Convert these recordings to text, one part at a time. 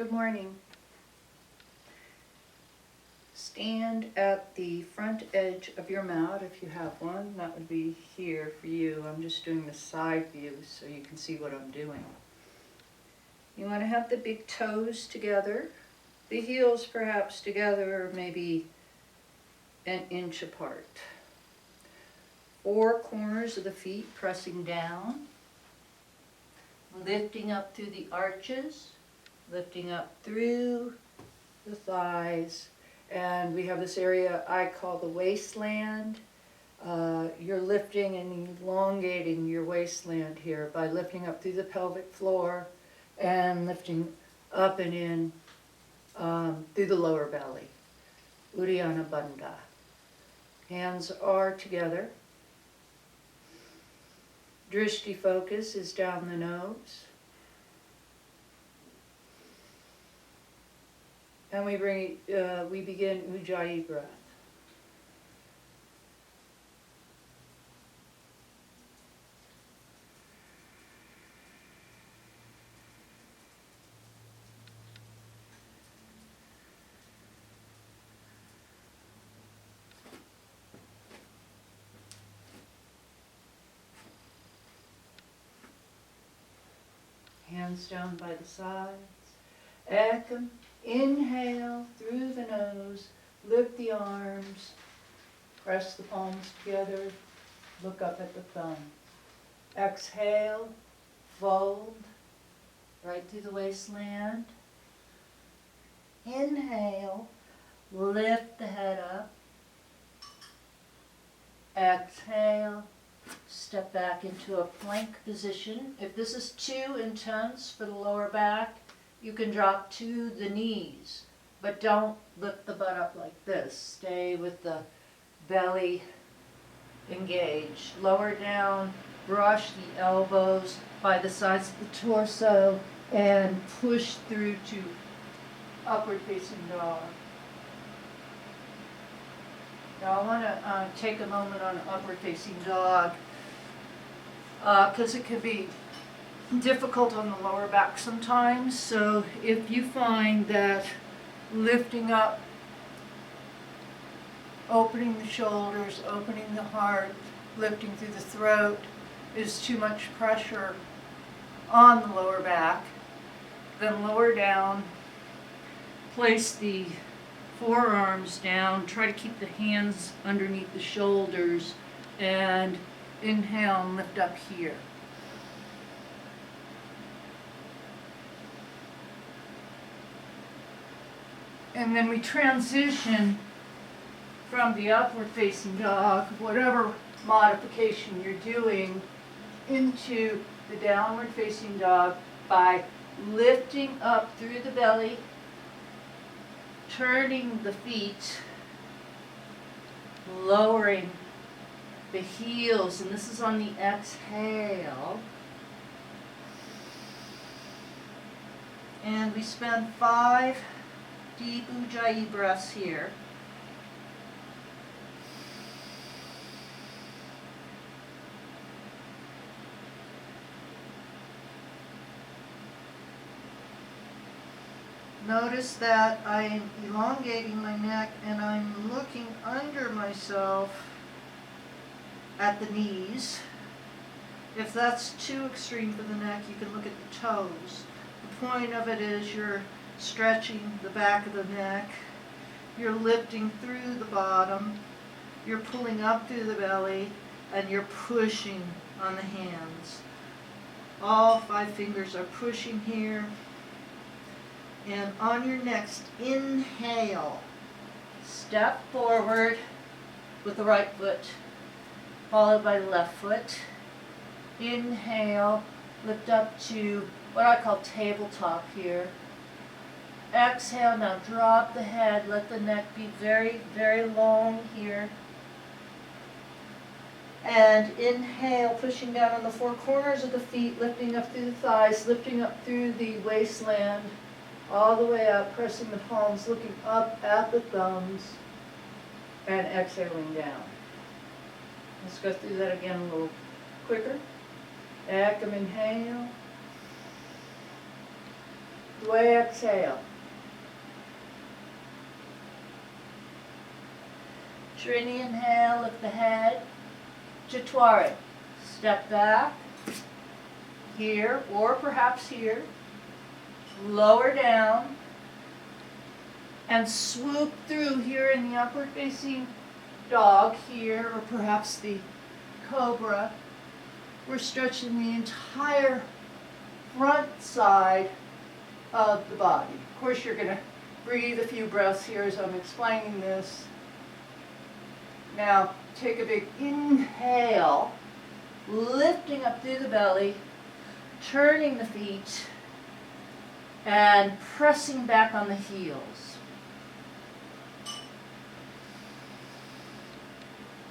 Good morning. Stand at the front edge of your mat if you have one. That would be here for you. I'm just doing the side view so you can see what I'm doing. You want to have the big toes together, the heels perhaps together, maybe an inch apart. Four corners of the feet pressing down, lifting up through the arches, lifting up through the thighs, and we have this area I call the waistland. You're lifting and elongating your waistland here by lifting up through the pelvic floor and lifting up and in through the lower belly. Uddiyana Bandha. Hands are together. Drishti focus is down the nose. And we begin Ujjayi breath. Hands down by the sides. Ekam. Inhale through the nose, lift the arms, press the palms together, look up at the thumb. Exhale, fold, right through the waistland. Inhale, lift the head up. Exhale, step back into a plank position. If this is too intense for the lower back, you can drop to the knees, but don't lift the butt up like this. Stay with the belly engaged. Lower down, brush the elbows by the sides of the torso and push through to upward facing dog. Now I want to take a moment on upward facing dog because it can be difficult on the lower back sometimes. So if you find that lifting up, opening the shoulders, opening the heart, lifting through the throat is too much pressure on the lower back, then lower down, place the forearms down, try to keep the hands underneath the shoulders, and inhale and lift up here. And then we transition from the upward facing dog, whatever modification you're doing, into the downward facing dog by lifting up through the belly, turning the feet, lowering the heels, and this is on the exhale. And we spend 5 deep Ujjayi breaths here. Notice that I'm elongating my neck and I'm looking under myself at the knees. If that's too extreme for the neck, you can look at the toes. The point of it is you're stretching the back of the neck, you're lifting through the bottom, you're pulling up through the belly, and you're pushing on the hands. All 5 fingers are pushing here. And on your next inhale, step forward with the right foot, followed by the left foot. Inhale, lift up to what I call tabletop here. Exhale, now drop the head, let the neck be very, very long here. And inhale, pushing down on the 4 corners of the feet, lifting up through the thighs, lifting up through the waistland, all the way up, pressing the palms, looking up at the thumbs, and exhaling down. Let's go through that again a little quicker. Ekam, inhale. Dway, exhale. Trini, inhale, lift the head. Chaturanga. Step back. Here, or perhaps here. Lower down. And swoop through here in the upward facing dog here, or perhaps the cobra. We're stretching the entire front side of the body. Of course, you're going to breathe a few breaths here as I'm explaining this. Now, take a big inhale, lifting up through the belly, turning the feet, and pressing back on the heels.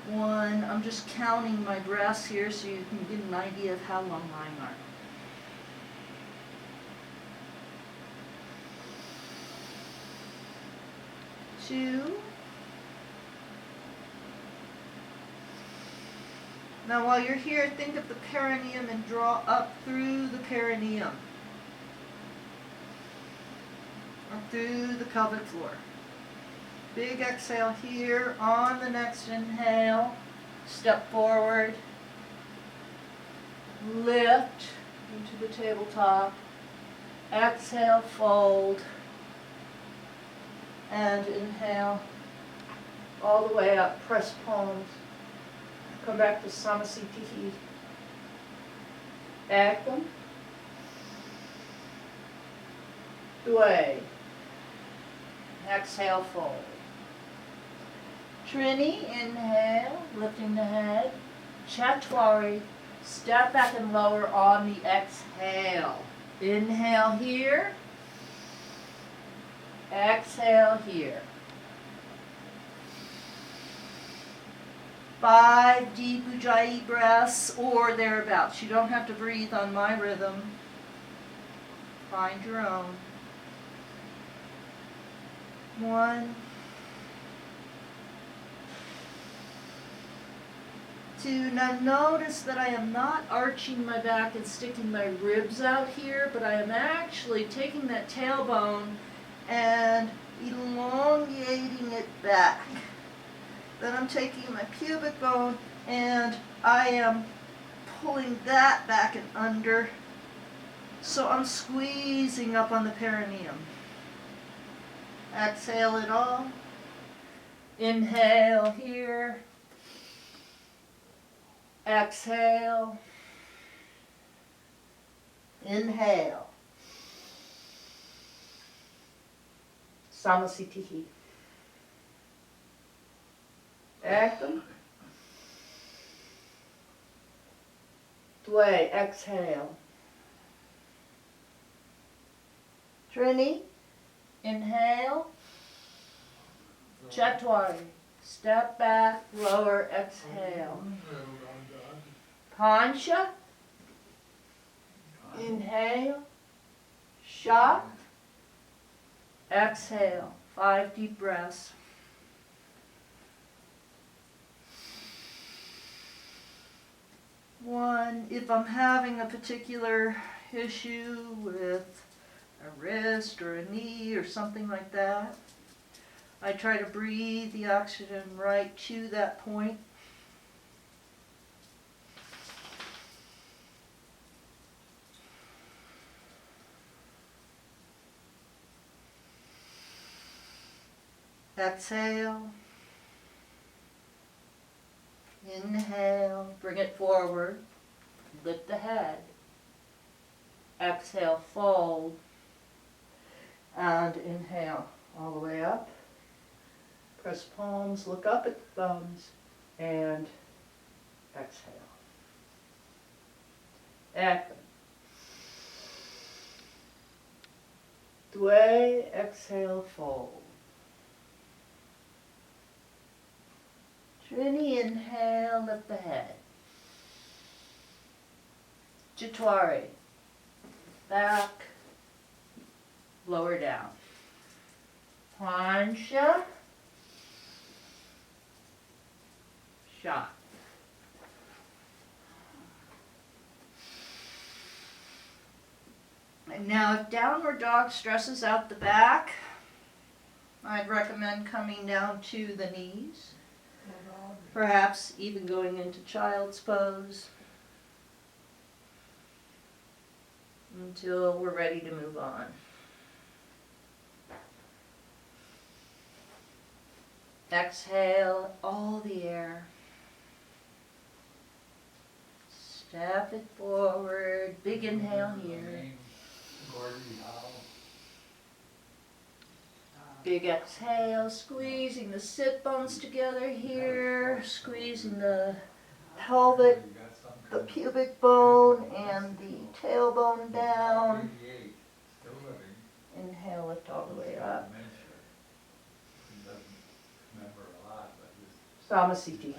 One, I'm just counting my breaths here so you can get an idea of how long mine are. Two. Now while you're here, think of the perineum and draw up through the perineum. Up through the pelvic floor. Big exhale here. On the next inhale, step forward. Lift into the tabletop. Exhale, fold. And inhale all the way up, press palms. Come back to Samasthiti. Ekam. Dway. Exhale, fold. Trini, inhale, lifting the head. Chaturanga, step back and lower on the exhale. Inhale here. Exhale here. 5 deep Ujjayi breaths or thereabouts. You don't have to breathe on my rhythm. Find your own. 1, 2. Now notice that I am not arching my back and sticking my ribs out here, but I am actually taking that tailbone and elongating it back. Then I'm taking my pubic bone and I am pulling that back and under. So I'm squeezing up on the perineum. Exhale it all. Inhale here. Exhale. Inhale. Samasthiti. Ekam. Dway, exhale. Trini, inhale. Chaturanga, step back, lower, exhale. Pancha, inhale. Shak, exhale. 5 deep breaths. One, if I'm having a particular issue with a wrist or a knee or something like that, I try to breathe the oxygen right to that point. Exhale. Inhale, bring it forward, lift the head. Exhale, fold, and inhale all the way up. Press palms, look up at the thumbs, and exhale. Ekam. Dway, exhale, fold. Trini, inhale, lift the head. Chaturanga, back, lower down. Pancha, Shak. And now if downward dog stresses out the back, I'd recommend coming down to the knees. Perhaps even going into child's pose until we're ready to move on. Exhale all the air. Step it forward. Big inhale here. Big exhale, squeezing the sit bones together here, squeezing the pelvic, the pubic bone, and the tailbone down. Inhale, lift all the way up. Samasiti.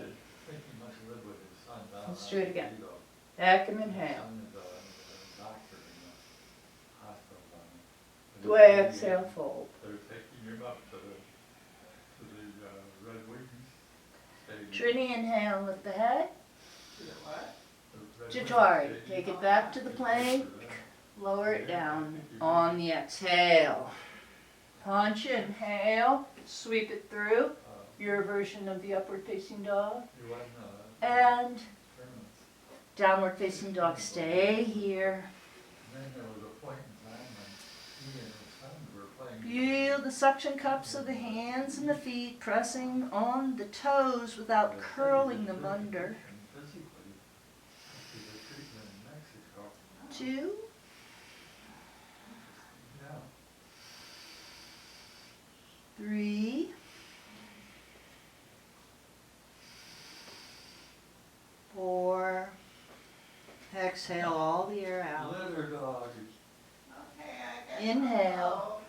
Let's do it again. Back and inhale. Way exhale, fold. Trini, inhale, lift the head. Jatwari, take it back to the plank. Lower it down on the exhale. Punch, inhale, sweep it through. Your version of the upward facing dog. And downward facing dog, stay here. Feel the suction cups of the hands and the feet pressing on the toes without curling them under. 2. 3. 4. Exhale all the air out. Inhale.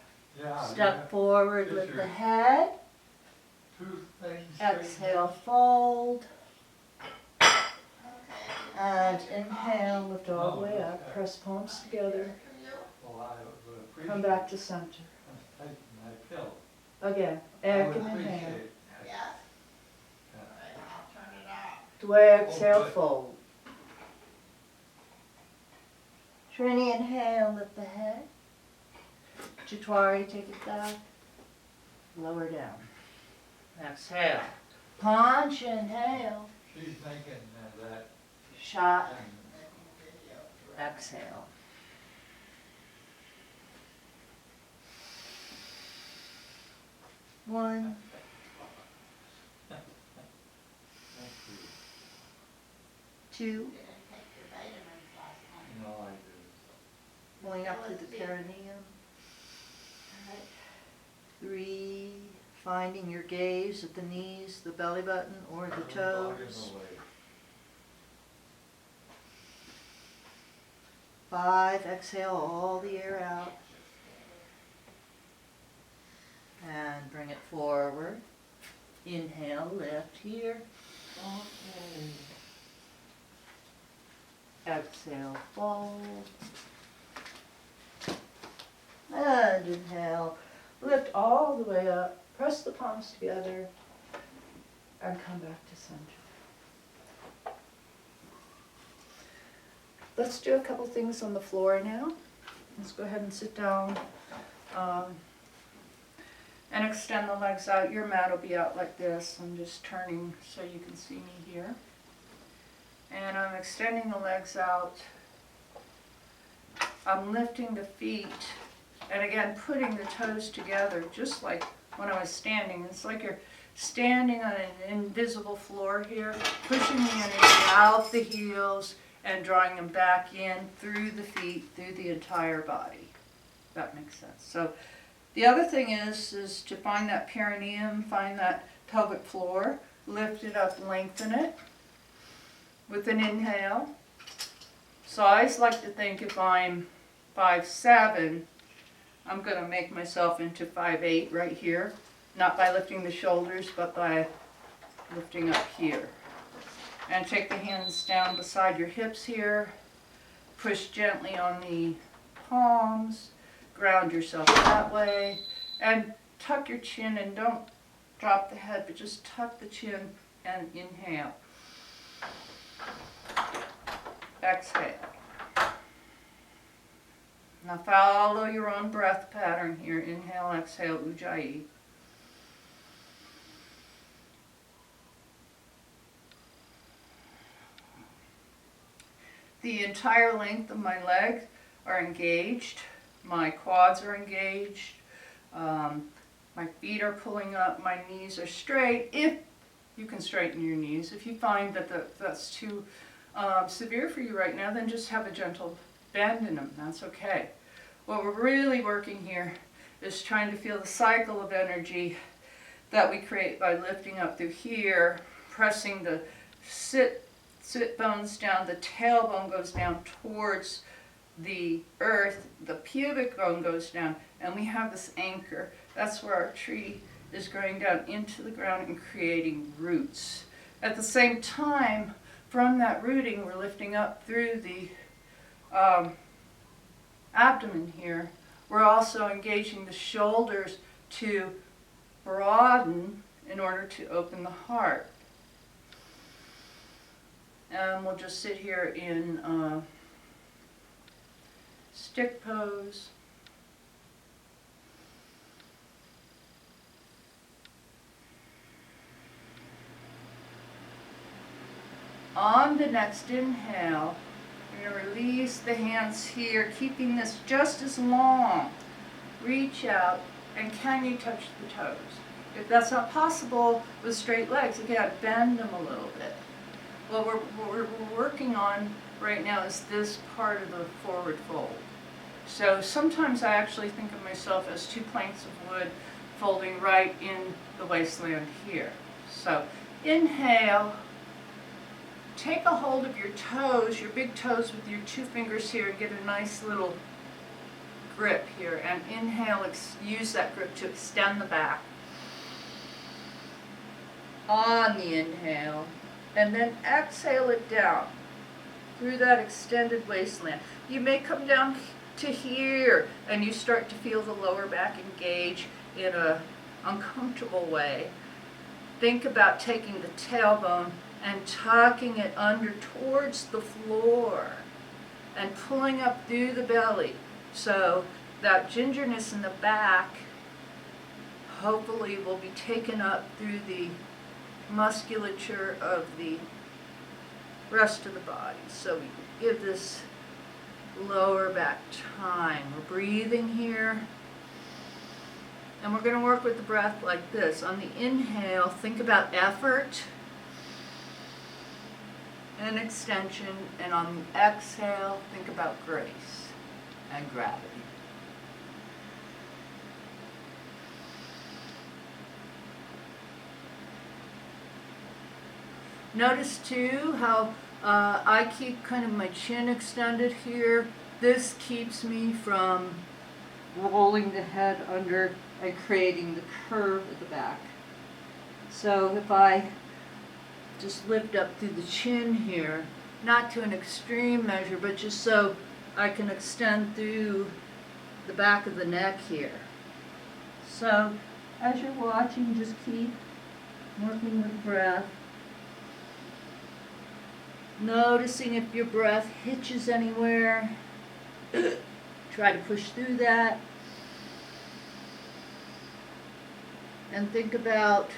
Step forward, lift the head. Exhale, fold. And inhale, lift all the way up. Press palms together. Come back to center. Again, back and inhale. Dway, exhale, fold. Trini, inhale, lift the head. Jatwari, take it back. Lower down. Exhale. Punch, inhale. She's making that. Shot. Exhale. One. 2. Going up to the perineum. 3. Finding your gaze at the knees, the belly button, or the toes. 5. Exhale all the air out. And bring it forward. Inhale, lift here. Exhale, fold. And inhale. Lift all the way up. Press the palms together. And come back to center. Let's do a couple things on the floor now. Let's go ahead and sit down. And extend the legs out. Your mat will be out like this. I'm just turning so you can see me here. And I'm extending the legs out. I'm lifting the feet. And again, putting the toes together, just like when I was standing. It's like you're standing on an invisible floor here, pushing the energy out the heels and drawing them back in through the feet, through the entire body. That makes sense. So the other thing is to find that perineum, find that pelvic floor, lift it up, lengthen it with an inhale. So I always like to think if I'm 5'7", I'm going to make myself into 5'8" right here. Not by lifting the shoulders, but by lifting up here. And take the hands down beside your hips here. Push gently on the palms. Ground yourself that way. And tuck your chin and don't drop the head, but just tuck the chin and inhale. Exhale. Now follow your own breath pattern here. Inhale, exhale, ujjayi. The entire length of my legs are engaged. My quads are engaged. My feet are pulling up. My knees are straight. If you can straighten your knees. If you find that that's too severe for you right now, then just have a gentle bend in them. That's okay. What we're really working here is trying to feel the cycle of energy that we create by lifting up through here, pressing the sit bones down, the tailbone goes down towards the earth, the pubic bone goes down, and we have this anchor. That's where our tree is going down into the ground and creating roots. At the same time, from that rooting, we're lifting up through the abdomen here. We're also engaging the shoulders to broaden in order to open the heart. And we'll just sit here in stick pose. On the next inhale, you're going to release the hands here, keeping this just as long. Reach out, and can you touch the toes? If that's not possible with straight legs, again, bend them a little bit. What we're working on right now is this part of the forward fold. So sometimes I actually think of myself as two planks of wood folding right in the waistland here. So inhale, take a hold of your toes, your big toes with your two fingers here, and get a nice little grip here. And inhale, use that grip to extend the back. On the inhale, and then exhale it down through that extended waistland. You may come down to here and you start to feel the lower back engage in an uncomfortable way. Think about taking the tailbone and tucking it under towards the floor and pulling up through the belly. So that gingerness in the back hopefully will be taken up through the musculature of the rest of the body. So we give this lower back time. We're breathing here. And we're going to work with the breath like this. On the inhale, think about effort and extension. And on the exhale, think about grace and gravity. Notice too how I keep kind of my chin extended here. This keeps me from rolling the head under and creating the curve at the back. So if I just lift up through the chin here, not to an extreme measure, but just so I can extend through the back of the neck here. So as you're watching, just keep working with breath. Noticing if your breath hitches anywhere. Try to push through that. And think about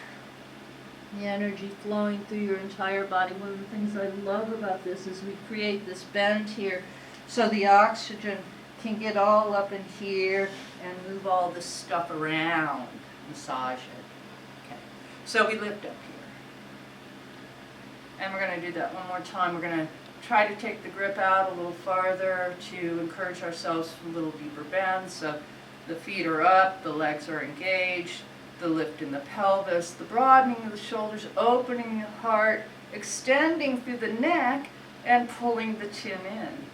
the energy flowing through your entire body. One of the things I love about this is we create this bend here so the oxygen can get all up in here and move all this stuff around. Massage it. Okay. So we lift up here. And we're going to do that one more time. We're going to try to take the grip out a little farther to encourage ourselves for a little deeper bend. So the feet are up, the legs are engaged, the lift in the pelvis, the broadening of the shoulders, opening the heart, extending through the neck, and pulling the chin in.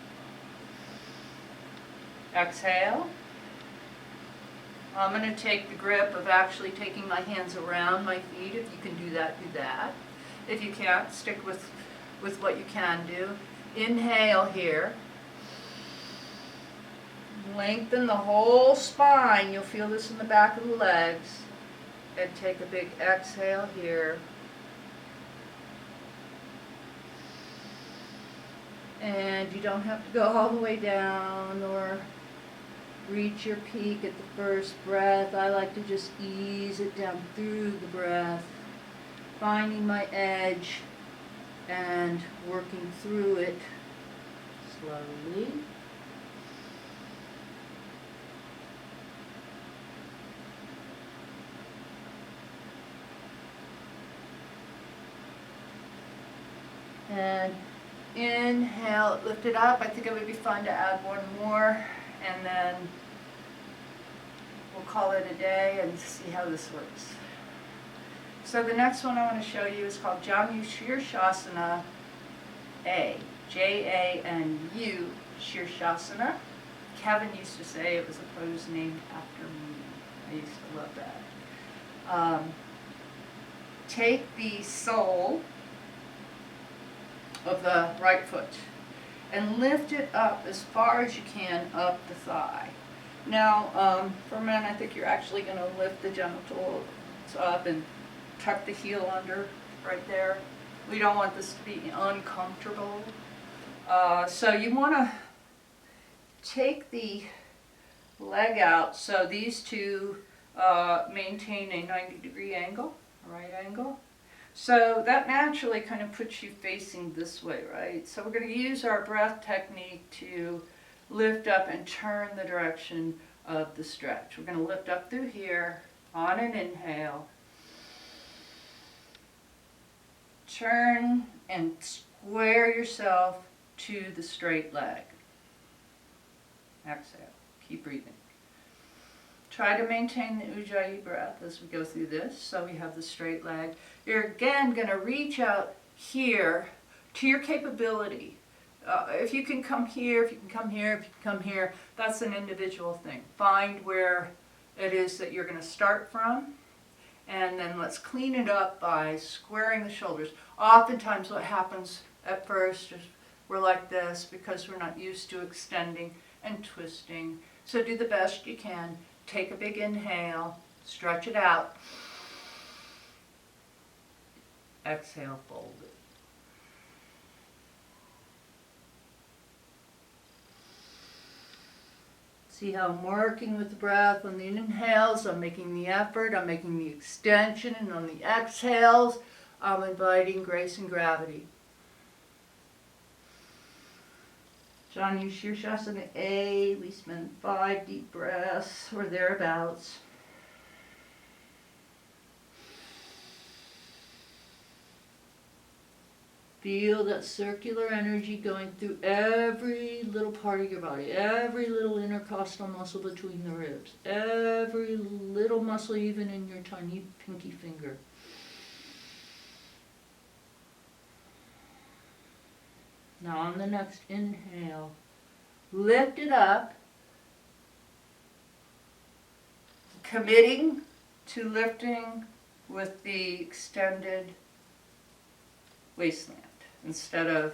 Exhale. I'm going to take the grip of actually taking my hands around my feet. If you can do that, do that. If you can't, stick with what you can do. Inhale here. Lengthen the whole spine. You'll feel this in the back of the legs. And take a big exhale here. And you don't have to go all the way down or reach your peak at the first breath. I like to just ease it down through the breath, finding my edge and working through it slowly. And inhale, lift it up. I think it would be fun to add one more, and then we'll call it a day and see how this works. So the next one I want to show you is called janushirshasana A. Janu Shirshasana. Kevin used to say it was a pose named after me. I used to love that. Take the sole of the right foot and lift it up as far as you can up the thigh. Now, for men, I think you're actually going to lift the genitals up and tuck the heel under right there. We don't want this to be uncomfortable. So you want to take the leg out so these two maintain a 90-degree angle, a right angle. So that naturally kind of puts you facing this way, right? So we're going to use our breath technique to lift up and turn the direction of the stretch. We're going to lift up through here on an inhale. Turn and square yourself to the straight leg. Exhale. Keep breathing. Try to maintain the Ujjayi breath as we go through this. So we have the straight leg. You're again going to reach out here to your capability. If you can come here, if you can come here, if you can come here, that's an individual thing. Find where it is that you're going to start from. And then let's clean it up by squaring the shoulders. Oftentimes what happens at first is we're like this because we're not used to extending and twisting. So do the best you can. Take a big inhale, stretch it out. Exhale, fold it. See how I'm working with the breath. On the inhales, I'm making the effort, I'm making the extension, and on the exhales, I'm inviting grace and gravity. Janushirshasana A, we spend 5 deep breaths or thereabouts. Feel that circular energy going through every little part of your body, every little intercostal muscle between the ribs, every little muscle even in your tiny pinky finger. Now on the next inhale, lift it up, committing to lifting with the extended waistland instead of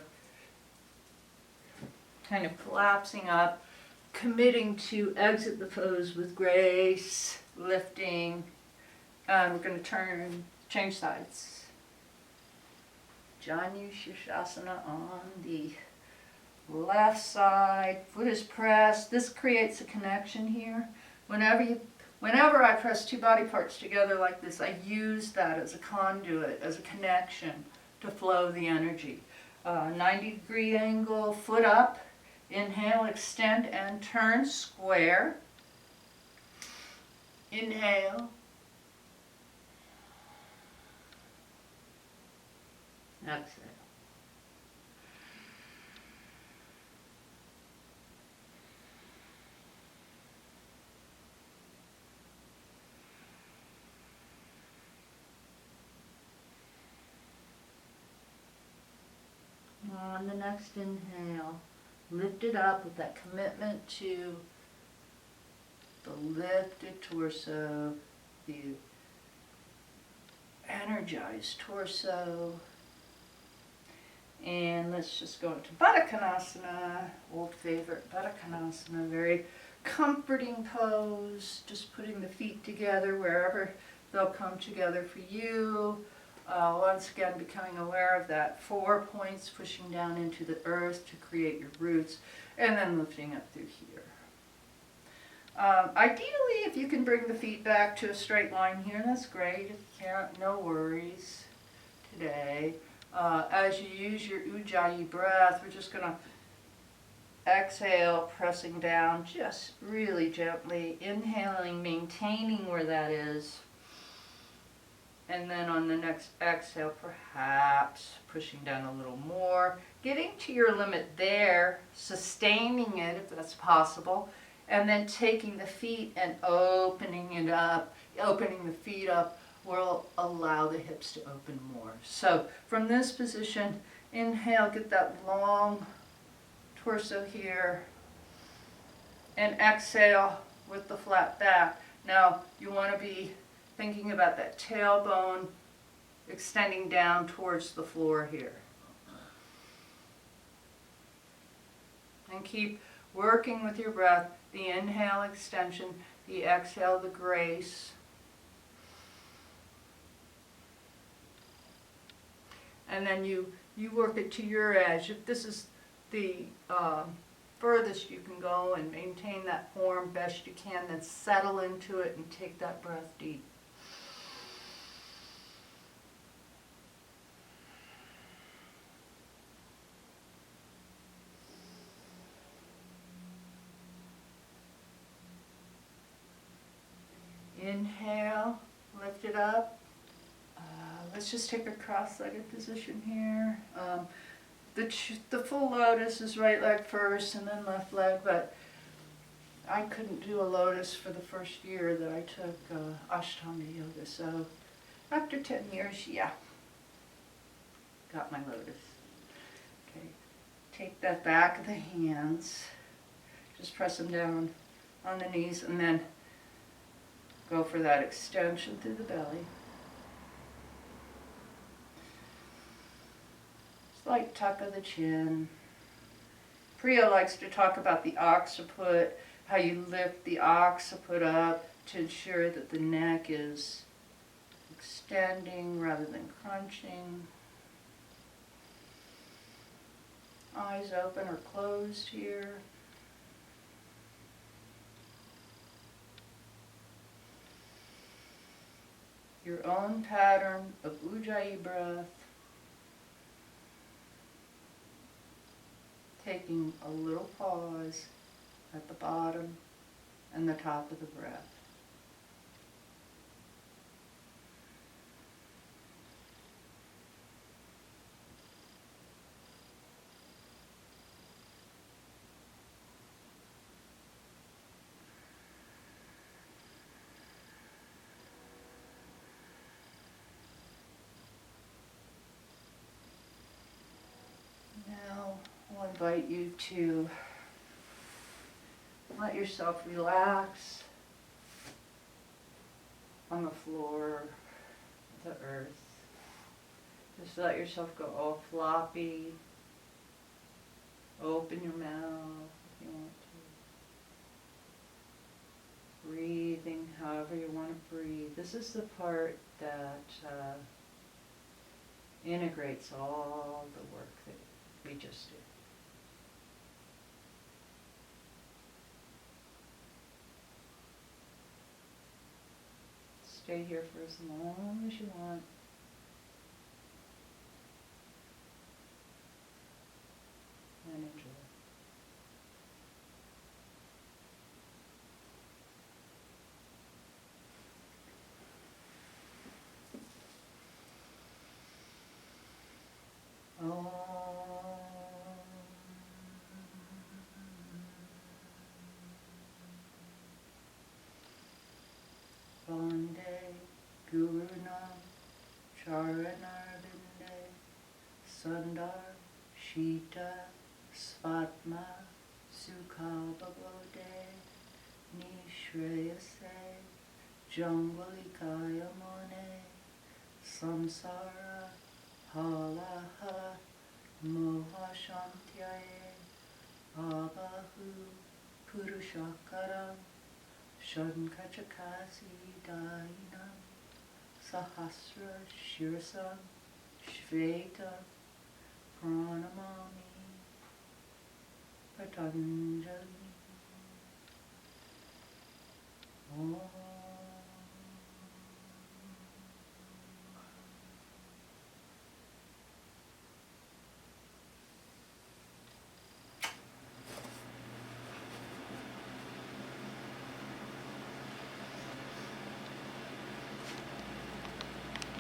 kind of collapsing up, committing to exit the pose with grace, lifting. We're going to change sides. Janushirshasana on the left side, foot is pressed. This creates a connection here. Whenever I press two body parts together like this, I use that as a conduit, as a connection to flow the energy. 90-degree angle, foot up. Inhale, extend and turn, square. Inhale. Exhale. On the next inhale, lift it up with that commitment to the lifted torso, the energized torso. And let's just go into Baddha Konasana, old favorite Baddha Konasana, very comforting pose, just putting the feet together wherever they'll come together for you. Once again, becoming aware of that 4 points, pushing down into the earth to create your roots, and then lifting up through here. Ideally, if you can bring the feet back to a straight line here, that's great. If you can't, no worries today. As you use your ujjayi breath, we're just going to exhale, pressing down just really gently, inhaling, maintaining where that is. And then on the next exhale, perhaps pushing down a little more, getting to your limit there, sustaining it if that's possible, and then taking the feet and opening it up. Opening the feet up will allow the hips to open more. So from this position, inhale, get that long torso here, and exhale with the flat back. Now you want to be thinking about that tailbone extending down towards the floor here. And keep working with your breath, the inhale extension, the exhale the grace. And then you work it to your edge. If this is the furthest you can go and maintain that form best you can, then settle into it and take that breath deep. Inhale, lift it up. Let's just take a cross-legged position here. The full lotus is right leg first and then left leg, but I couldn't do a lotus for the first year that I took Ashtanga yoga. So after 10 years, yeah, got my lotus. Okay, take that back of the hands, just press them down on the knees, and then go for that extension through the belly. Slight tuck of the chin. Priya likes to talk about the occiput, how you lift the occiput up to ensure that the neck is extending rather than crunching. Eyes open or closed here. Your own pattern of ujjayi breath, taking a little pause at the bottom and the top of the breath. Now I'll invite you to let yourself relax on the floor, the earth. Just let yourself go all floppy. Open your mouth if you want to. Breathing however you want to breathe. This is the part that integrates all the work that we just did. Stay here for as long as you want. And enjoy. Bande Gurunam Charanarvinde Sundar Shita Svatma Sukha Babode Nishreyase Jangvalikaya Mone Samsara Halaha Mohashantyaye Abahu Purushakaram Shankachakasi Dainam Sahasra Shirasam Shveta Pranamami Patanjali